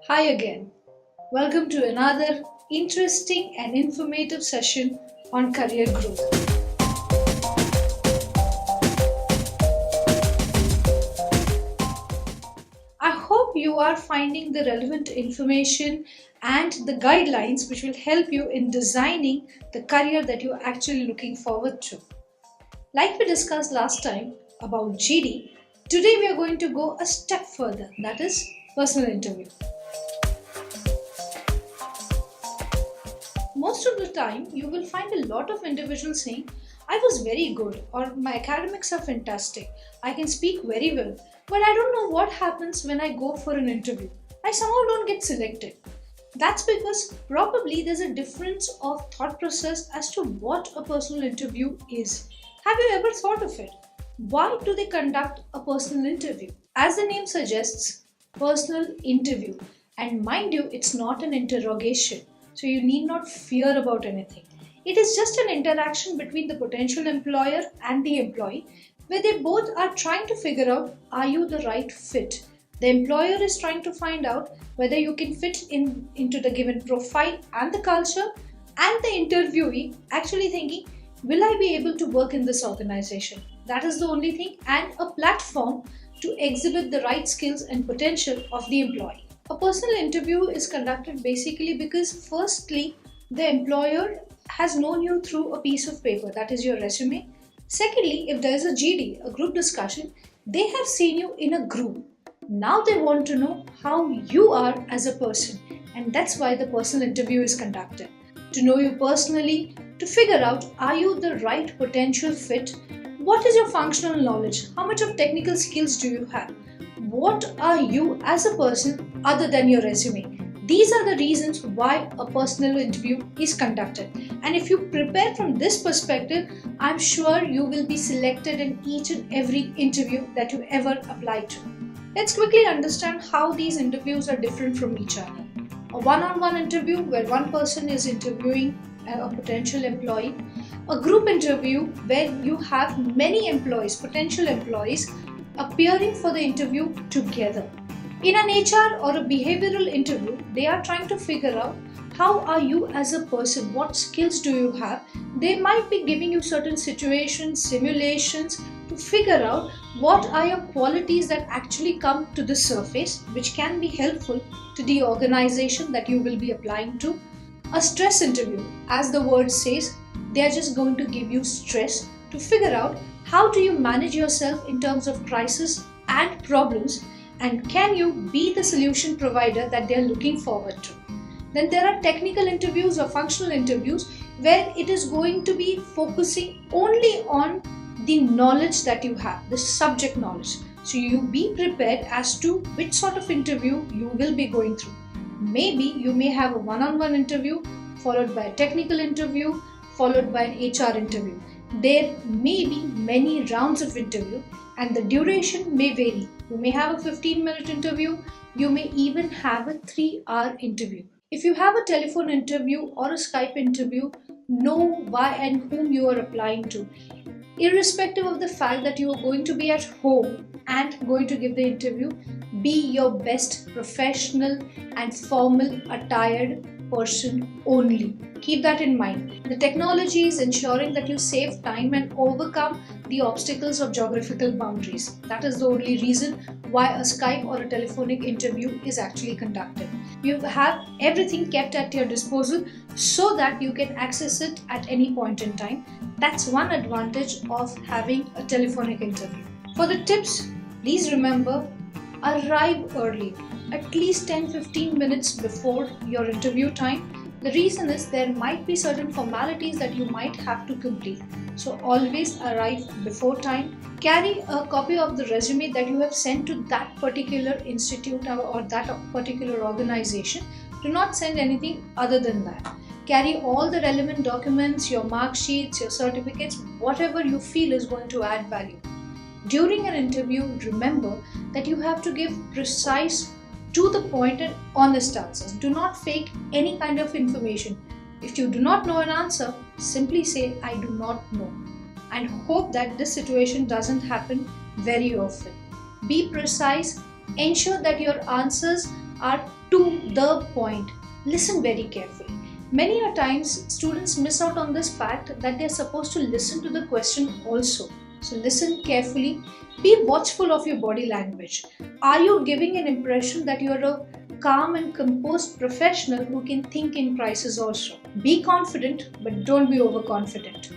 Hi again. Welcome to another interesting and informative session on career growth. I hope you are finding the relevant information and the guidelines which will help you in designing the career that you're actually looking forward to. Like we discussed last time about GD, today we are going to go a step further, that is personal interview. Most of the time, you will find a lot of individuals saying, I was very good, or my academics are fantastic, I can speak very well, but I don't know what happens when I go for an interview. I somehow don't get selected. That's because probably there's a difference of thought process as to what a personal interview is. Have you ever thought of it? Why do they conduct a personal interview? As the name suggests, personal interview. And mind you, it's not an interrogation. So you need not fear about anything. It is just an interaction between the potential employer and the employee where they both are trying to figure out, are you the right fit? The employer is trying to find out whether you can fit into the given profile and the culture, and the interviewee actually thinking, will I be able to work in this organization? That is the only thing, and a platform to exhibit the right skills and potential of the employee. A personal interview is conducted basically because firstly, the employer has known you through a piece of paper, that is your resume. Secondly, if there is a GD, a group discussion, they have seen you in a group. Now they want to know how you are as a person, and that's why the personal interview is conducted. To know you personally, to figure out, are you the right potential fit? What is your functional knowledge? How much of technical skills do you have? What are you as a person other than your resume? These are the reasons why a personal interview is conducted. And if you prepare from this perspective, I'm sure you will be selected in each and every interview that you ever apply to. Let's quickly understand how these interviews are different from each other. A one-on-one interview where one person is interviewing a potential employee. A group interview where you have many employees, potential employees, appearing for the interview together. In an HR or a behavioral interview, they are trying to figure out how are you as a person, what skills do you have. They might be giving you certain situations, simulations to figure out what are your qualities that actually come to the surface, which can be helpful to the organization that you will be applying to. A stress interview, as the word says, they are just going to give you stress to figure out how do you manage yourself in terms of crisis and problems, and can you be the solution provider that they are looking forward to. Then there are technical interviews or functional interviews where it is going to be focusing only on the knowledge that you have, the subject knowledge. So you be prepared as to which sort of interview you will be going through. Maybe you may have a one-on-one interview followed by a technical interview followed by an HR interview. There may be many rounds of interview and the duration may vary. You may have a 15-minute interview, you may even have a 3-hour interview. If you have a telephone interview or a Skype interview, know why and whom you are applying to. Irrespective of the fact that you are going to be at home and going to give the interview, be your best professional and formal attired person only. Keep that in mind. The technology is ensuring that you save time and overcome the obstacles of geographical boundaries. That is the only reason why a Skype or a telephonic interview is actually conducted. You have everything kept at your disposal so that you can access it at any point in time. That's one advantage of having a telephonic interview. For the tips, please remember, arrive early, at least 10-15 minutes before your interview time. The reason is there might be certain formalities that you might have to complete. So always arrive before time. Carry a copy of the resume that you have sent to that particular institute or that particular organization. Do not send anything other than that. Carry all the relevant documents, your mark sheets, your certificates, whatever you feel is going to add value. During an interview, remember that you have to give precise, to the point and honest answers. Do not fake any kind of information. If you do not know an answer, simply say, I do not know. And hope that this situation doesn't happen very often. Be precise, ensure that your answers are To the point. Listen very carefully. Many a times students miss out on this fact that they are supposed to listen to the question also. So listen carefully. Be watchful of your body language. Are you giving an impression that you are a calm and composed professional who can think in crisis also? Be confident, but don't be overconfident.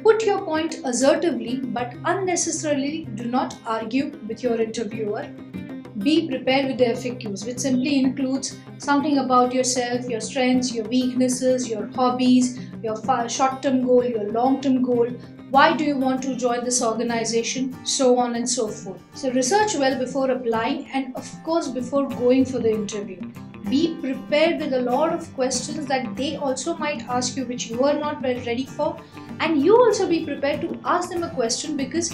Put your point assertively, but unnecessarily do not argue with your interviewer. Be prepared with the FAQs, which simply includes something about yourself, your strengths, your weaknesses, your hobbies, your short-term goal, your long-term goal, why do you want to join this organization, so on and so forth. So research well before applying and of course before going for the interview. Be prepared with a lot of questions that they also might ask you which you are not ready for, and you also be prepared to ask them a question because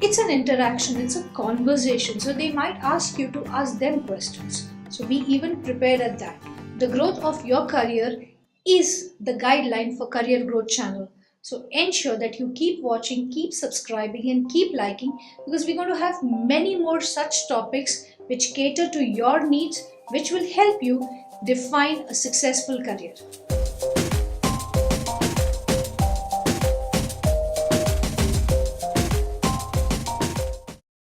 it's an interaction, it's a conversation, so they might ask you to ask them questions. So be even prepared at that. The growth of your career is the guideline for Career Growth channel. So ensure that you keep watching, keep subscribing and keep liking, because we're going to have many more such topics which cater to your needs, which will help you define a successful career.